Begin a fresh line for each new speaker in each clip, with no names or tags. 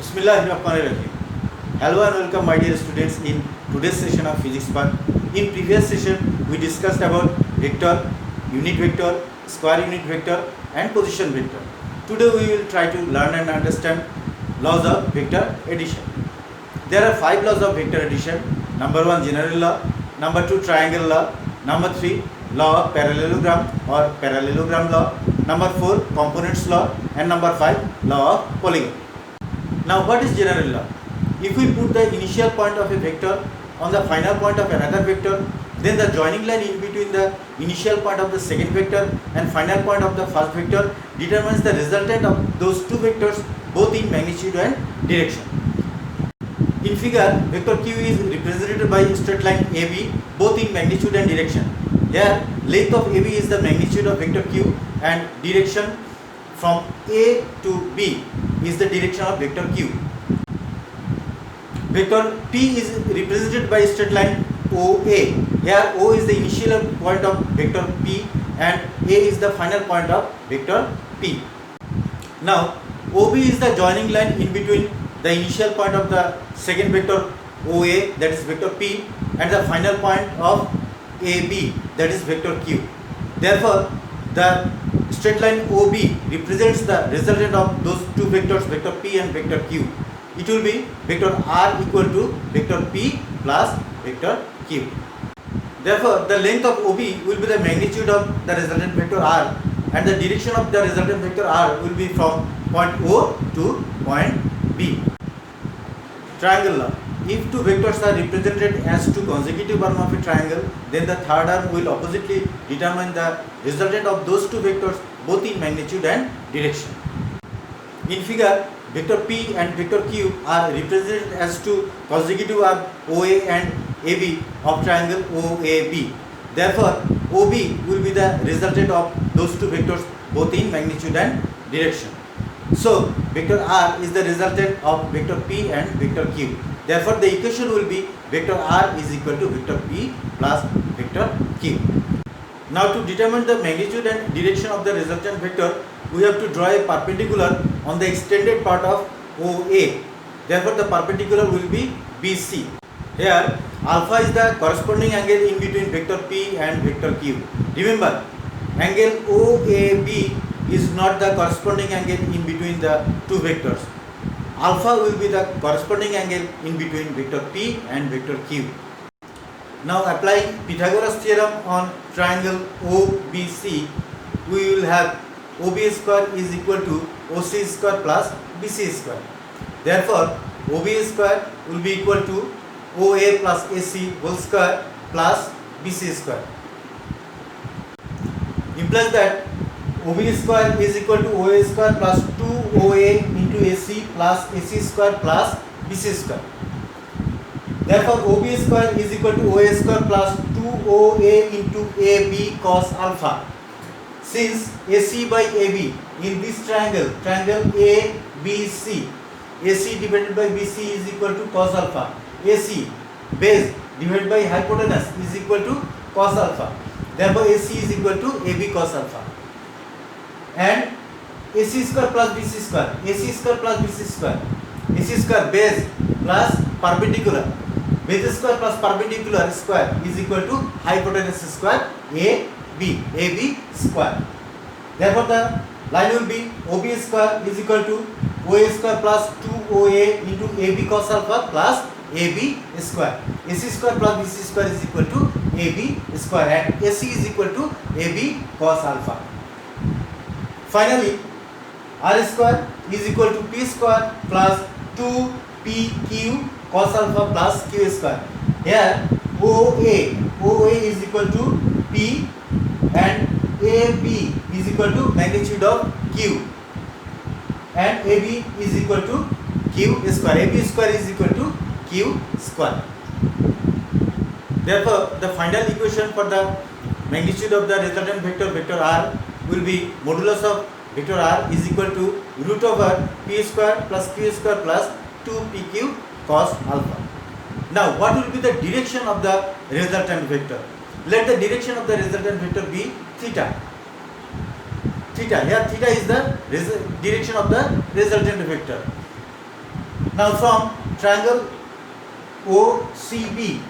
Bismillahirrahmanirrahim. Hello and welcome my dear students in today's session of physics part. In previous session we discussed about vector, unit vector, square unit vector and position vector. Today we will try to learn and understand laws of vector addition. There are 5 laws of vector addition. Number 1 general law, number 2 triangle law, number 3 law of parallelogram or parallelogram law, number 4 components law and number 5 law of polygon. Now what is general law? If we put the initial point of a vector on the final point of another vector, then the joining line in between the initial point of the second vector and final point of the first vector determines the resultant of those two vectors both in magnitude and direction. In figure, vector q is represented by straight line AB both in magnitude and direction. Here, length of AB is the magnitude of vector q and direction from A to B is the direction of vector q. Vector P is represented by straight line OA. Here O is the initial point of vector P and A is the final point of vector P. Now OB is the joining line in between the initial point of the second vector OA, that is vector P, and the final point of AB, that is vector Q. Therefore the straight line OB represents the resultant of those two vectors, vector P and vector Q. It will be vector R equal to vector P plus vector Q. Therefore the length of OB will be the magnitude of the resultant vector R and the direction of the resultant vector R will be from point O to point B. Triangle law. If two vectors are represented as two consecutive arms of a triangle, then the third arm will oppositely determine the resultant of those two vectors both in magnitude and direction. In figure, vector P and vector Q are represented as two consecutive arms OA and AB of triangle OAB. Therefore, OB will be the resultant of those two vectors both in magnitude and direction. So, vector R is the resultant of vector P and vector Q. Therefore, the equation will be vector R is equal to vector P plus vector Q. Now, to determine the magnitude and direction of the resultant vector, we have to draw a perpendicular on the extended part of OA. Therefore, the perpendicular will be BC. Here, alpha is the corresponding angle in between vector P and vector Q. Remember, angle OAB is not the corresponding angle in between the two vectors. Alpha will be the corresponding angle in between vector P and vector Q. Now applying Pythagoras theorem on triangle OBC, we will have OB square is equal to OC square plus BC square. Therefore, OB square will be equal to OA plus AC whole square plus BC square. Implies that OB square is equal to OA square plus 2OA into AC plus AC square plus BC square. Therefore, OB square is equal to OA square plus 2OA into AB cos alpha. Since AC by AB in this triangle ABC, AC divided by BC is equal to cos alpha. AC base divided by hypotenuse is equal to cos alpha. Therefore, AC is equal to AB cos alpha. And AC square plus BC square, AC square plus BC square, AC square base plus perpendicular, base square plus perpendicular square is equal to hypotenuse square AB square. Therefore, the line will be OB square is equal to OA square plus 2OA into AB cos alpha plus AB square. AC square plus BC square is equal to AB square and AC is equal to AB cos alpha. Finally, R square is equal to P square plus 2PQ cos alpha plus Q square. Here OA is equal to P and AB is equal to magnitude of Q and AB is equal to Q square. AB square is equal to Q square. Therefore, the final equation for the magnitude of the resultant vector, vector R, will be modulus of vector R is equal to root over P square plus Q square plus 2PQ cos alpha. Now, what will be the direction of the resultant vector? Let the direction of the resultant vector be theta. Here theta is the direction of the resultant vector. Now from triangle OCB,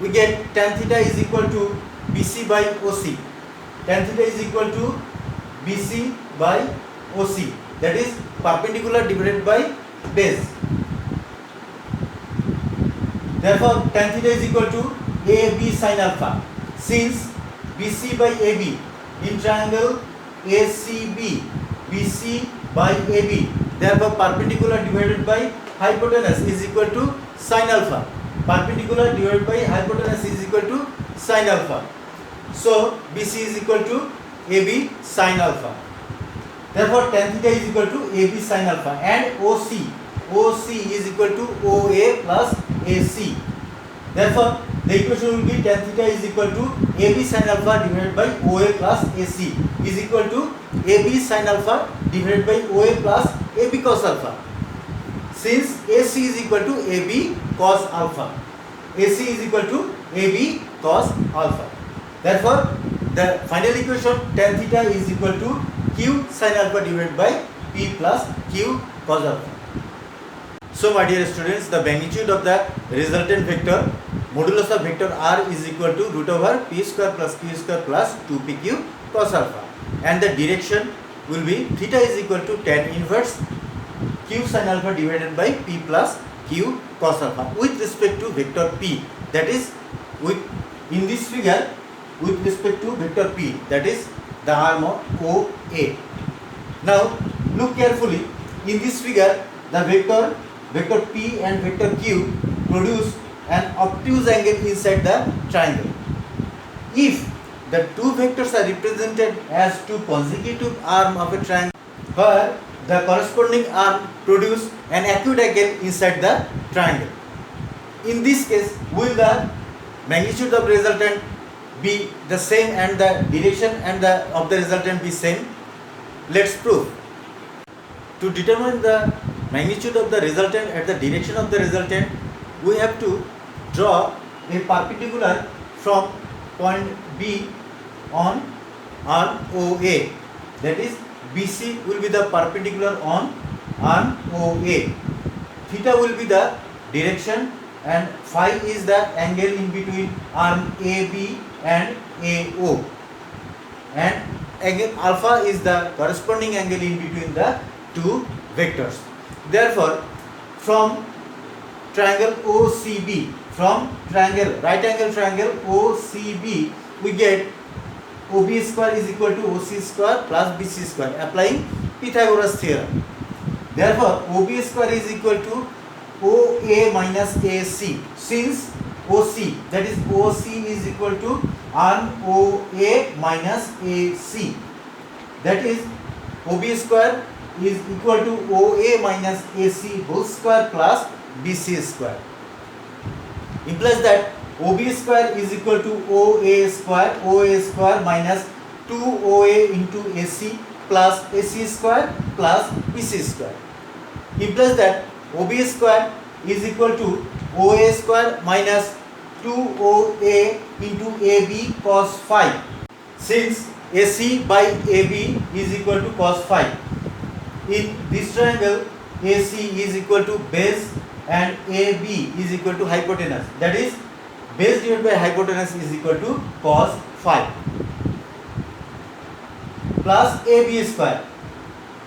we get tan theta is equal to BC by OC. Tan theta is equal to BC by OC, that is perpendicular divided by base. Therefore tan theta is equal to AB sin alpha. Since BC by AB in triangle ACB, BC by AB, therefore perpendicular divided by hypotenuse is equal to sin alpha. Perpendicular divided by hypotenuse is equal to sin alpha. So BC is equal to AB sin alpha. Therefore tan theta is equal to AB sin alpha, and OC is equal to OA plus AC. Therefore the equation will be tan theta is equal to AB sin alpha divided by OA plus AC is equal to AB sin alpha divided by OA plus AB cos alpha. Since AC is equal to AB cos alpha, AC is equal to AB cos alpha. Therefore the final equation tan theta is equal to Q sin alpha divided by P plus Q cos alpha. So my dear students, the magnitude of the resultant vector modulus of vector R is equal to root over P square plus Q square plus 2PQ cos alpha, and the direction will be theta is equal to tan inverse Q sin alpha divided by P plus Q cos alpha with respect to vector P, that is in this figure with respect to vector P, that is the arm of OA. Now look carefully, in this figure the vector P and vector Q produce an obtuse angle inside the triangle. If the two vectors are represented as two consecutive arms of a triangle, where the corresponding arm produce an acute angle inside the triangle. In this case, will the magnitude of resultant be the same and the direction and of the resultant be same? Let's prove. To determine the magnitude of the resultant and the direction of the resultant, we have to draw a perpendicular from point B on arm OA, that is BC will be the perpendicular on arm OA. Theta will be the direction and phi is the angle in between arm AB and AO, and angle alpha is the corresponding angle in between the two vectors. Therefore from triangle OCB, from triangle right angle triangle OCB, we get OB square is equal to OC square plus BC square, applying Pythagoras theorem. Therefore OB square is equal to OA minus AC, since OC, that is OC is equal to arm OA minus AC, that is OB square is equal to OA minus AC whole square plus BC square, implies that OB square is equal to OA square minus 2OA into AC plus AC square plus BC square, implies that OB square is equal to OA square minus 2OA into AB cos phi, since AC by AB is equal to cos phi. In this triangle, AC is equal to base and AB is equal to hypotenuse, that is base divided by hypotenuse is equal to cos phi, plus AB square,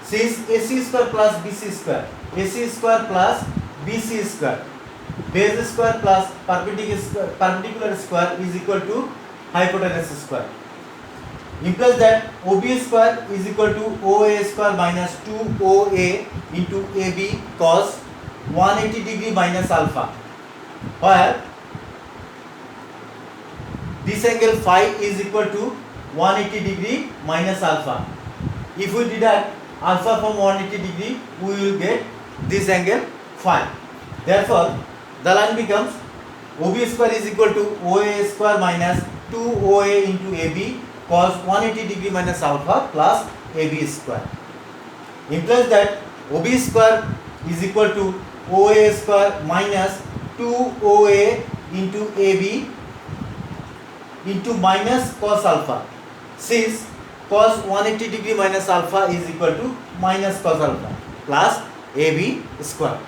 since AC square plus BC square, AC square plus BC square, base square plus perpendicular square is equal to hypotenuse square, implies that OB square is equal to OA square minus 2OA into AB cos 180 degree minus alpha, where this angle phi is equal to 180 degree minus alpha. If we deduct alpha from 180 degree, we will get this angle phi. Therefore the line becomes OB square is equal to OA square minus 2OA into AB cos 180 degree minus alpha plus AB square, implies that OB square is equal to OA square minus 2OA into AB into minus cos alpha, since cos 180 degree minus alpha is equal to minus cos alpha plus AB square.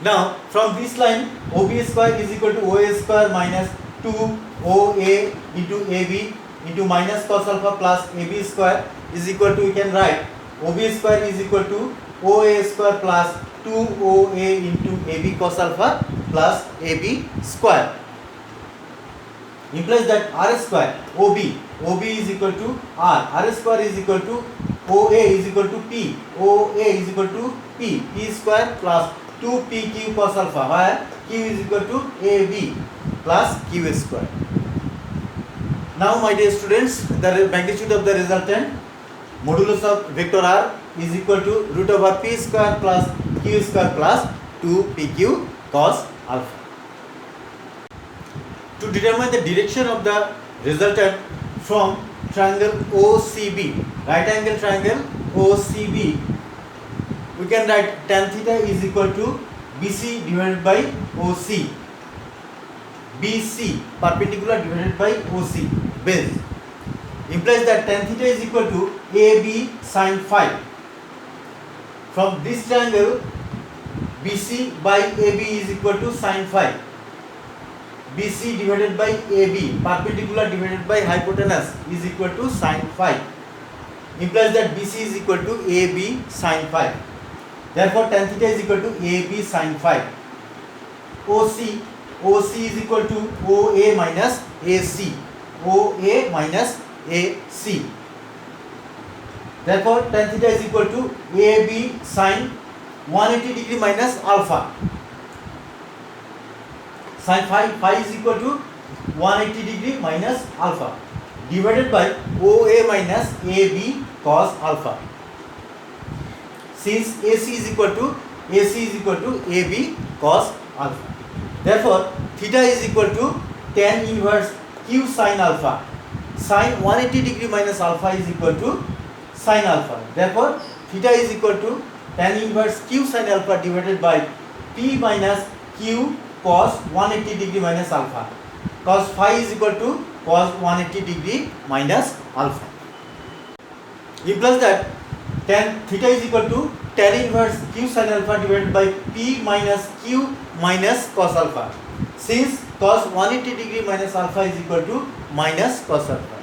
Now from this line OB square is equal to OA square minus 2OA into AB into minus cos alpha plus AB square is equal to, we can write OB square is equal to OA square plus 2OA into AB cos alpha plus AB square. Implies that R square OB is equal to R square is equal to OA is equal to P, OA is equal to P square plus 2PQ cos alpha, where Q is equal to AB plus Q square. Now my dear students, the magnitude of the resultant modulus of vector R is equal to root over P square plus Q square plus 2PQ cos alpha. To determine the direction of the resultant from triangle OCB, right angle triangle OCB, we can write tan theta is equal to BC divided by OC. BC perpendicular divided by OC base implies that tan theta is equal to AB sin phi. From this triangle BC by AB is equal to sin phi. BC divided by AB perpendicular divided by hypotenuse is equal to sin phi. Implies that BC is equal to AB sin phi. Therefore tan theta is equal to AB sin phi. OC is equal to OA minus AC. OA minus AC. Therefore tan theta is equal to AB sin 180 degree minus alpha. Sin phi is equal to 180 degree minus alpha divided by OA minus AB cos alpha. Since AC is equal to AB cos alpha. Therefore theta is equal to tan inverse Q sin alpha. Sin 180 degree minus alpha is equal to sin alpha. Therefore theta is equal to tan inverse Q sin alpha divided by P minus Q cos 180 degree minus alpha. Cos phi is equal to cos 180 degree minus alpha. Implies that tan theta is equal to tan inverse Q sin alpha divided by P minus Q minus cos alpha. Since cos 180 degree minus alpha is equal to minus cos alpha.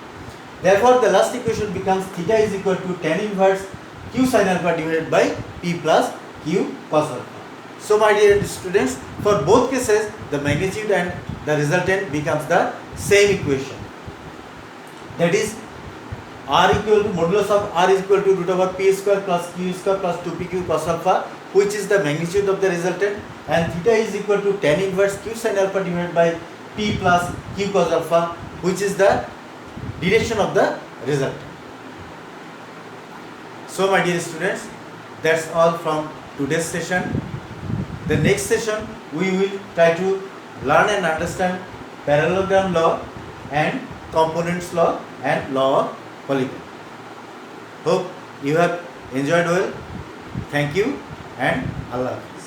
Therefore the last equation becomes theta is equal to tan inverse Q sin alpha divided by P plus Q cos alpha. So my dear students, for both cases the magnitude and the resultant becomes the same equation. That is R equal to modulus of R is equal to root over P square plus Q square plus 2PQ cos alpha, which is the magnitude of the resultant, and theta is equal to tan inverse Q sin alpha divided by P plus Q cos alpha, which is the direction of the resultant. So my dear students, that's all from today's session. The next session we will try to learn and understand parallelogram law and components law and law of polygon. Hope you have enjoyed well. Thank you and Allah Hafiz.